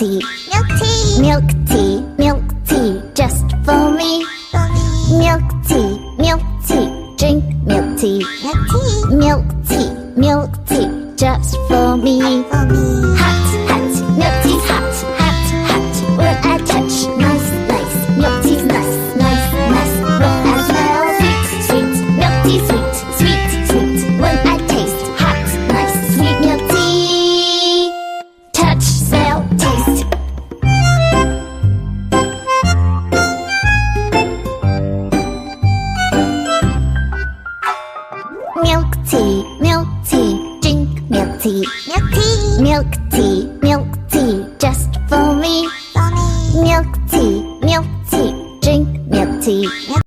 tea, milk tea, milk tea, just for me. Milk tea, drink milk tea, milk tea, just for me. Hot, milk tea's hot, when I touch, nice, milk tea's nice, when I smell, sweet, milk tea, sweet, when I taste, hot, nice, sweet milk tea, touch, smell, taste. Milk tea, drink milk tea, milk tea, just for me. Milk tea, drink milk tea.